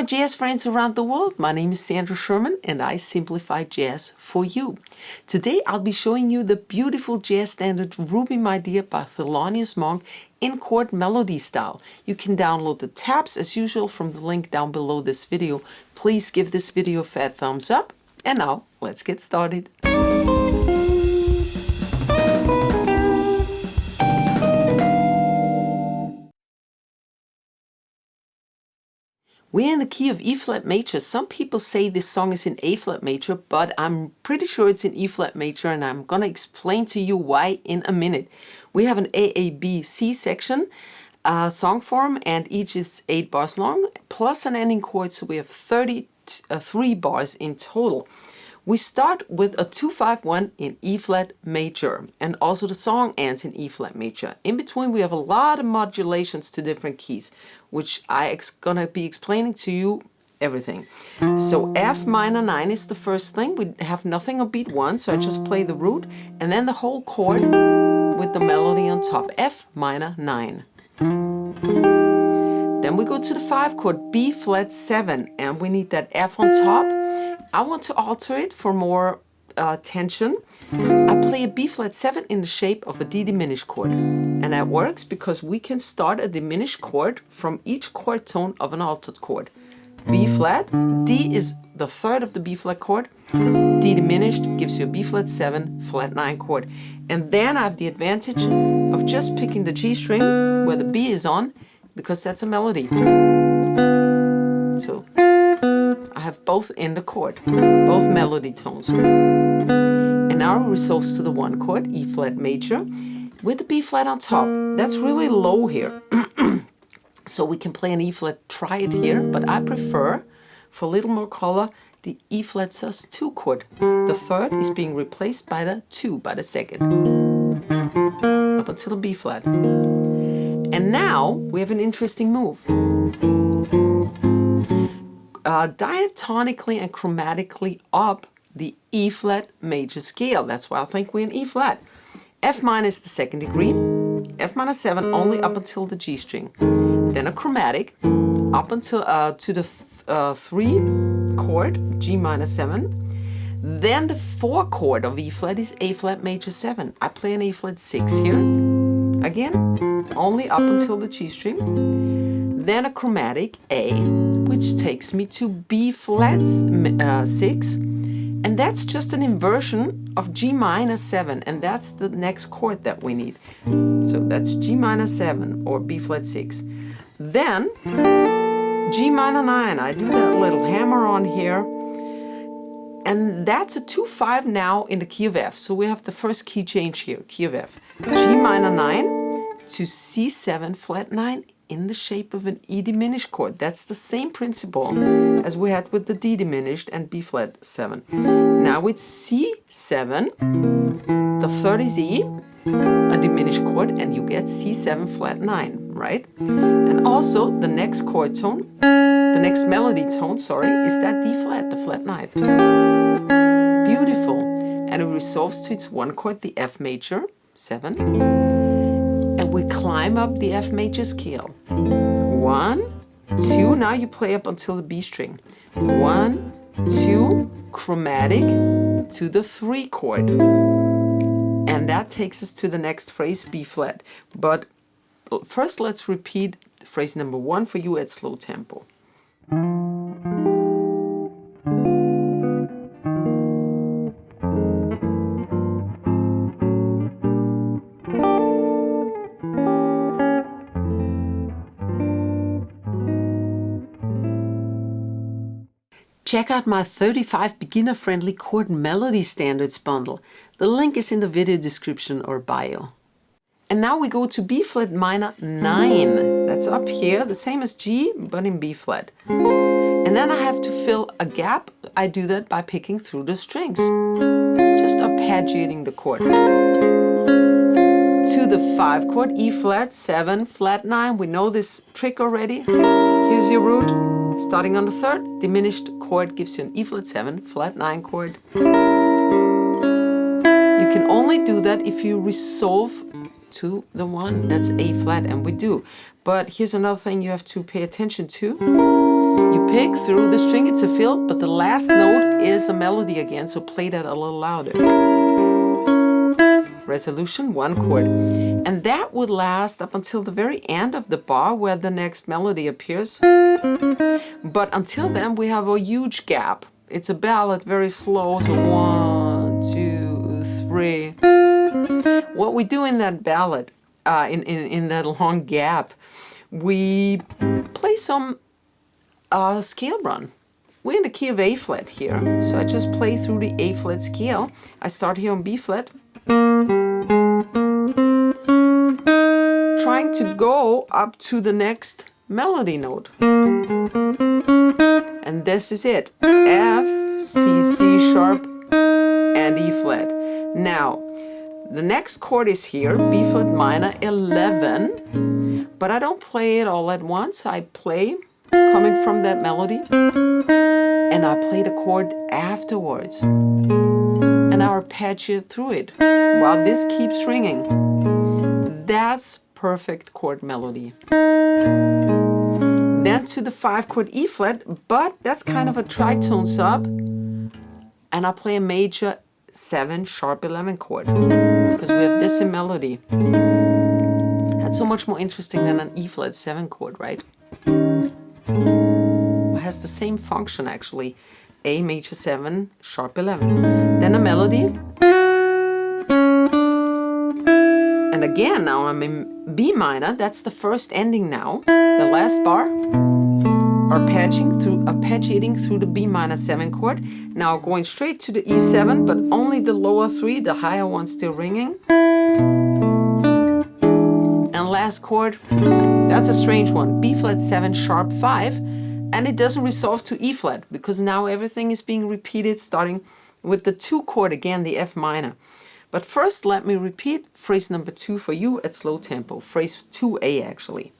my jazz friends around the world. My name is Sandra Sherman and I simplify jazz for you. Today I'll be showing you the beautiful jazz standard Ruby My Dear by Thelonious Monk in chord melody style. You can download the tabs as usual from the link down below this video. Please give this video a fat thumbs up. And now let's get started. We're in the key of E flat major. Some people say this song is in A flat major, but I'm pretty sure it's in E flat major, and I'm gonna explain to you why in a minute. We have an A, B, C section song form, and each is 8 bars long, plus an ending chord, so we have 33 bars in total. We start with a 2-5-1 in E flat major, and also the song ends in E flat major. In between we have a lot of modulations to different keys, which gonna be explaining to you everything. So F minor 9 is the first thing. We have nothing on beat 1, so I just play the root, and then the whole chord with the melody on top, F minor 9. Then we go to the 5 chord, B flat 7, and we need that F on top. I want to alter it for more tension. I play a B flat 7 in the shape of a D diminished chord. And that works because we can start a diminished chord from each chord tone of an altered chord. B flat, D is the third of the B flat chord. D diminished gives you a B flat 7, flat 9 chord. And then I have the advantage of just picking the G string where the B is on, because that's a melody. So I have both in the chord, both melody tones. And now it resolves to the 1 chord, E flat major, with the B flat on top. That's really low here. So we can play an E flat triad here, but I prefer, for a little more color, the E flat sus 2 chord. The third is being replaced by the 2, by the second, up until the B flat. And now we have an interesting move. Diatonically and chromatically up the E flat major scale. That's why I think we're in E flat. F minor is the second degree, F minor 7 only up until the G string. Then a chromatic up until to the 3 chord, G minor 7. Then the 4 chord of E flat is A flat major 7. I play an A flat 6 here. Again, only up until the G string. Then a chromatic A, which takes me to B flat 6. And that's just an inversion of G minor 7, and that's the next chord that we need. So that's G minor 7 or B flat 6. Then G minor 9, I do that little hammer on here, and that's a 2-5 now in the key of F. So we have the first key change here, key of F. G minor 9 to C7 flat 9 in the shape of an E diminished chord. That's the same principle as we had with the D diminished and B flat 7. Now with C7, the third is E, a diminished chord, and you get C7 flat 9, right? And also the next chord tone, the next melody tone, sorry, is that D flat, the flat 9th. Beautiful. And it resolves to its 1 chord, the F major, 7. And we climb up the F major scale. 1, 2, now you play up until the B string. 1, 2, chromatic to the 3 chord. And that takes us to the next phrase, B flat. But first let's repeat phrase number 1 for you at slow tempo. Check out my 35 beginner-friendly chord melody standards bundle. The link is in the video description or bio. And now we go to B flat minor 9. That's up here, the same as G, but in B flat. And then I have to fill a gap. I do that by picking through the strings, just arpeggiating the chord. To the 5 chord, E flat 7, flat 9. We know this trick already. Here's your root. Starting on the 3rd, diminished chord gives you an E flat 7, flat 9 chord. You can only do that if you resolve to the one that's A flat, and we do. But here's another thing you have to pay attention to. You pick through the string, it's a fill, but the last note is a melody again, so play that a little louder. Resolution, 1 chord. And that would last up until the very end of the bar where the next melody appears. But until then, we have a huge gap. It's a ballad, very slow, so 1, 2, 3. What we do in that ballad, in that long gap, we play some scale run. We're in the key of A flat here, so I just play through the A flat scale. I start here on B flat, trying to go up to the next melody note. And this is it. F, C, C sharp, and E flat. Now, the next chord is here, B flat minor 11, but I don't play it all at once. I play coming from that melody, and I play the chord afterwards, and I arpeggio through it while this keeps ringing. That's perfect chord melody. Then to the 5 chord E flat, but that's kind of a tritone sub, and I play a major 7 sharp 11 chord because we have this in melody. That's so much more interesting than an E flat 7 chord, right? It has the same function actually. A major 7 sharp 11. Then a melody. And again, now I'm in B minor. That's the first ending now. The last bar. Arpeggiating through the B minor 7 chord. Now going straight to the E7, but only the lower 3, the higher one still ringing. And last chord, that's a strange one, B flat 7 sharp 5, and it doesn't resolve to E flat because now everything is being repeated starting with the 2 chord again, the F minor. But first let me repeat phrase number 2 for you at slow tempo, phrase 2A actually.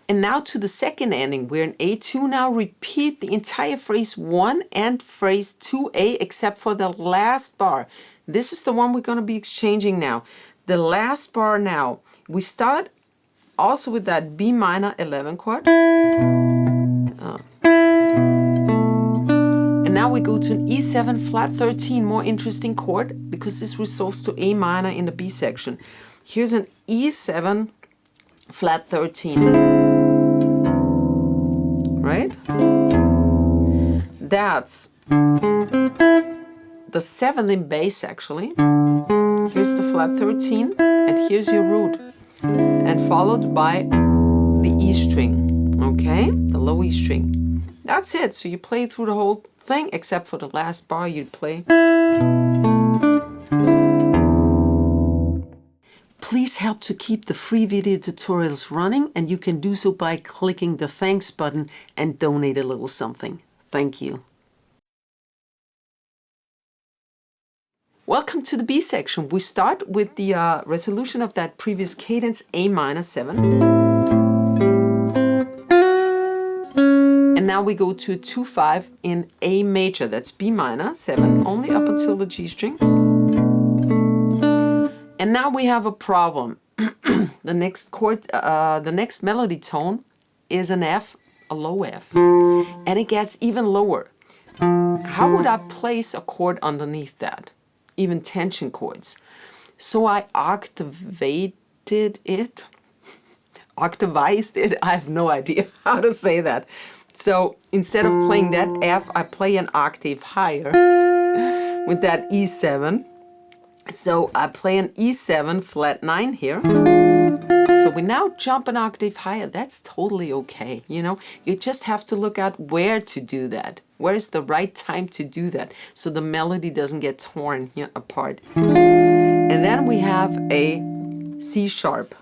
And now to the second ending, we're in A2 now. Repeat the entire phrase 1 and phrase 2A except for the last bar. This is the one we're going to be exchanging now. The last bar now, we start also with that B minor 11 chord. And now we go to an E7 flat 13, more interesting chord because this resolves to A minor in the B section. Here's an E7 flat 13. Right? That's the 7th in bass actually. Here's the flat 13 and here's your root, and followed by the E string, okay? The low E string. That's it. So you play through the whole thing except for the last bar you'd play. Please help to keep the free video tutorials running, and you can do so by clicking the thanks button and donate a little something. Thank you. Welcome to the B section. We start with the resolution of that previous cadence, A minor 7. And now we go to 2-5 in A major. That's B minor 7, only up until the G string. And now we have a problem. The next chord, the next melody tone is an F, a low F, and it gets even lower. How would I place a chord underneath that? Even tension chords. So I octavized it. I have no idea how to say that. So instead of playing that F, I play an octave higher with that E7. So I play an E7 flat 9 here. So we now jump an octave higher. That's totally okay. You know, you just have to look at where to do that. Where is the right time to do that so the melody doesn't get torn apart. And then we have a C sharp,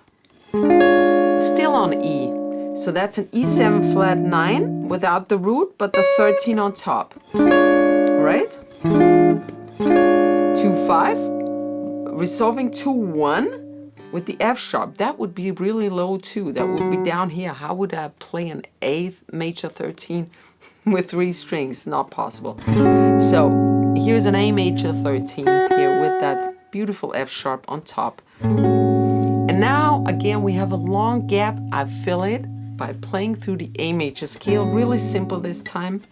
still on E. So that's an E7 flat 9 without the root, but the 13 on top. Right? 2-5. Resolving to 1 with the F sharp, that would be really low too. That would be down here. How would I play an A major 13 with 3 strings? Not possible. So here's an A major 13 here with that beautiful F sharp on top. And now again we have a long gap. I fill it by playing through the A major scale. Really simple this time.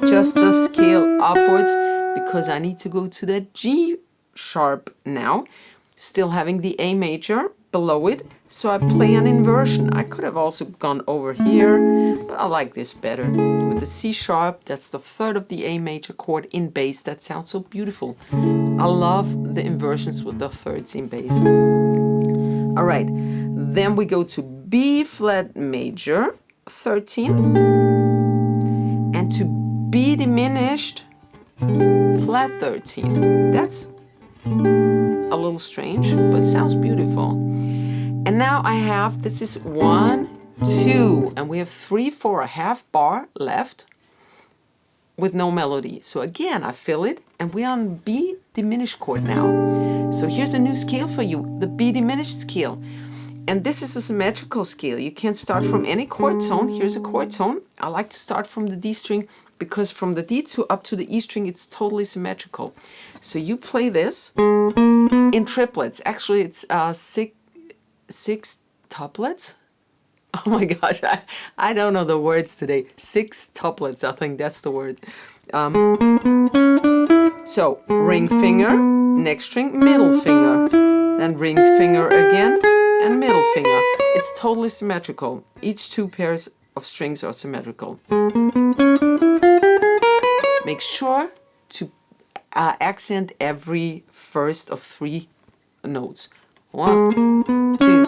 Just the scale upwards because I need to go to the G sharp now. Still having the A major below it, so I play an inversion. I could have also gone over here, but I like this better. With the C sharp, that's the third of the A major chord in bass. That sounds so beautiful. I love the inversions with the thirds in bass. All right, then we go to B flat major 13 and to B diminished flat 13. That's a little strange, but sounds beautiful. And now I have, this is 1, 2, and we have 3 for a half bar left with no melody. So again, I fill it, and we're on B diminished chord now. So here's a new scale for you, the B diminished scale. And this is a symmetrical scale. You can start from any chord tone. Here's a chord tone. I like to start from the D string because from the D to up to the E string, it's totally symmetrical. So you play this in triplets. Actually, it's six tuplets. Oh my gosh, I don't know the words today. 6 tuplets, I think that's the word. So ring finger, next string, middle finger, then ring finger again, and middle finger. It's totally symmetrical. Each 2 pairs of strings are symmetrical. Make sure to accent every first of 3 notes. 1, 2.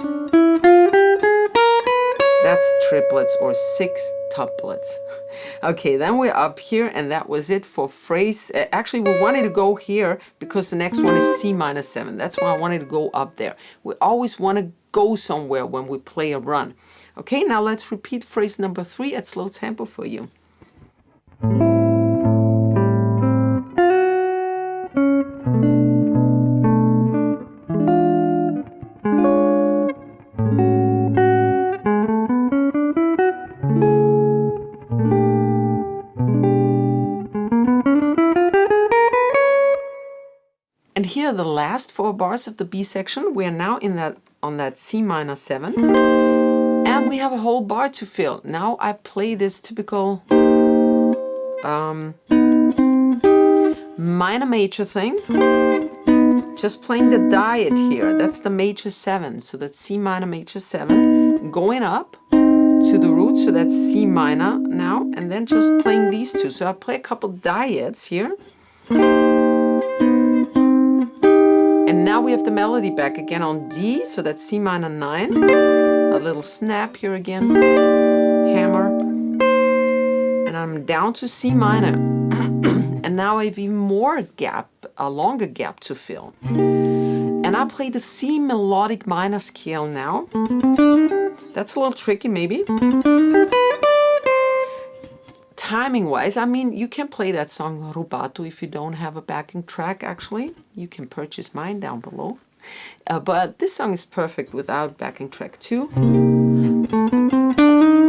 That's triplets or 6 tuplets. Okay, then we're up here, and that was it for phrase. Actually, we wanted to go here because the next one is C minor 7. That's why I wanted to go up there. We always want to go somewhere when we play a run. Okay, now let's repeat phrase number 3 at slow tempo for you. And here are the last 4 bars of the B section. We are now on that C minor 7. And we have a whole bar to fill. Now I play this typical minor major thing. Just playing the diet here. That's the major 7. So that's C minor major 7. Going up to the root. So that's C minor now. And then just playing these 2. So I play a couple diets here. And now we have the melody back again on D, so that's C minor 9. A little snap here again, hammer. And I'm down to C minor. And now I have even more gap, a longer gap to fill. And I play the C melodic minor scale now. That's a little tricky maybe. Timing-wise, I mean, you can play that song Rubato if you don't have a backing track, actually. You can purchase mine down below. But this song is perfect without backing track too.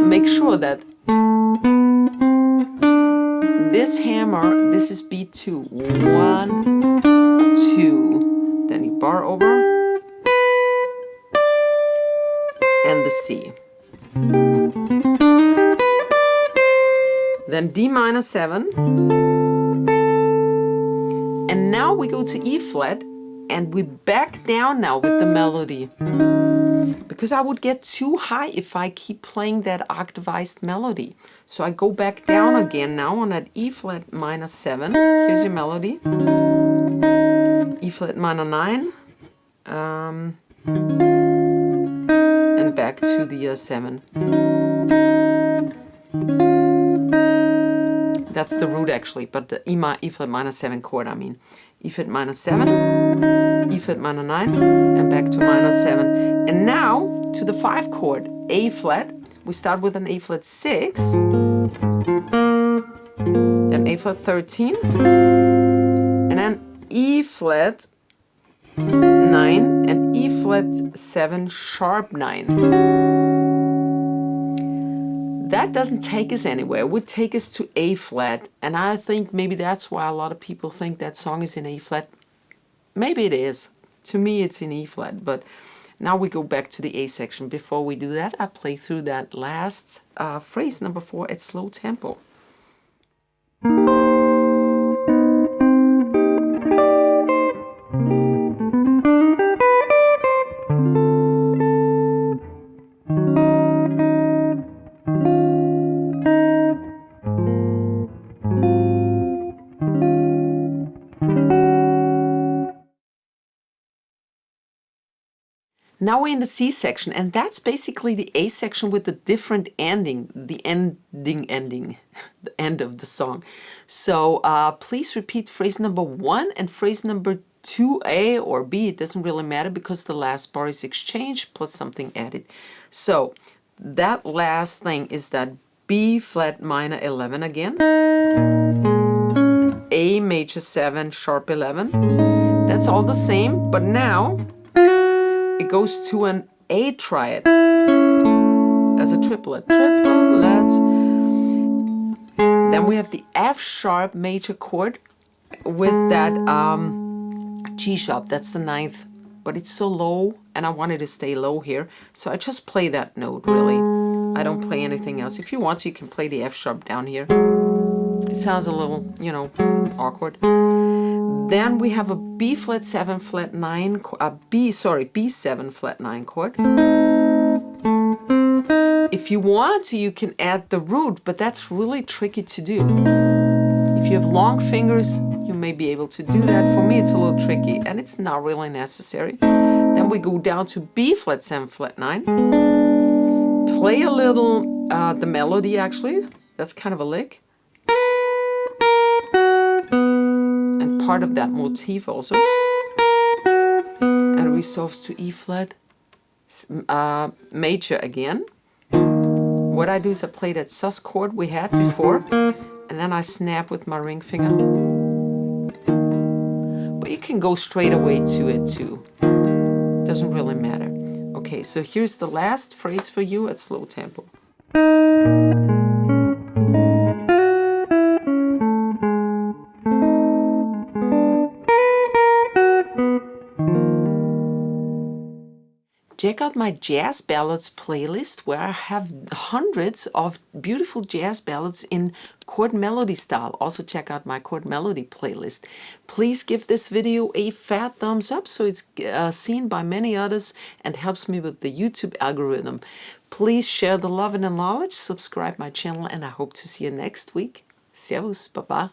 Make sure that this hammer, this is beat 2. 1, 2. Then you bar over. And the C. Then D minor 7. And now we go to E flat and we back down now with the melody. Because I would get too high if I keep playing that octavized melody. So I go back down again now on that E flat minor 7. Here's your melody. E flat minor 9. And back to the 7. That's the root actually, but the E flat minor 7 chord, I mean. E flat minor 7, E flat minor 9, and back to minor 7. And now to the 5 chord, A flat. We start with an A flat 6, then A flat 13, and then E flat 9 and E flat flat 7 sharp 9. That doesn't take us anywhere. It would take us to A flat, and I think maybe that's why a lot of people think that song is in A flat. Maybe it is. To me, it's in E flat, but now we go back to the A section. Before we do that, I play through that last phrase, number 4, at slow tempo. Now we're in the C section, and that's basically the A section with the different ending, the ending, the end of the song. So please repeat phrase number 1 and phrase number 2A or B. It doesn't really matter because the last bar is exchanged plus something added. So that last thing is that B flat minor 11 again, A major 7 sharp 11. That's all the same, but now it goes to an A triad as a triplet. Then we have the F sharp major chord with that G sharp. That's the 9th, but it's so low, and I wanted to stay low here, so I just play that note, really. I don't play anything else. If you want to, you can play the F sharp down here. It sounds a little, you know, awkward. Then we have a B flat 7 flat 9, B 7 flat 9 chord. If you want to, you can add the root, but that's really tricky to do. If you have long fingers, you may be able to do that. For me, it's a little tricky, and it's not really necessary. Then we go down to B flat 7 flat 9. Play a little, the melody actually, that's kind of a lick. Part of that motif also, and resolves to E flat major again. What I do is I play that sus chord we had before, and then I snap with my ring finger. But you can go straight away to it too. Doesn't really matter. Okay, so here's the last phrase for you at slow tempo. Check out my jazz ballads playlist where I have hundreds of beautiful jazz ballads in chord melody style. Also check out my chord melody playlist. Please give this video a fat thumbs up so it's seen by many others and helps me with the YouTube algorithm. Please share the love and the knowledge, subscribe my channel, and I hope to see you next week. Servus, baba.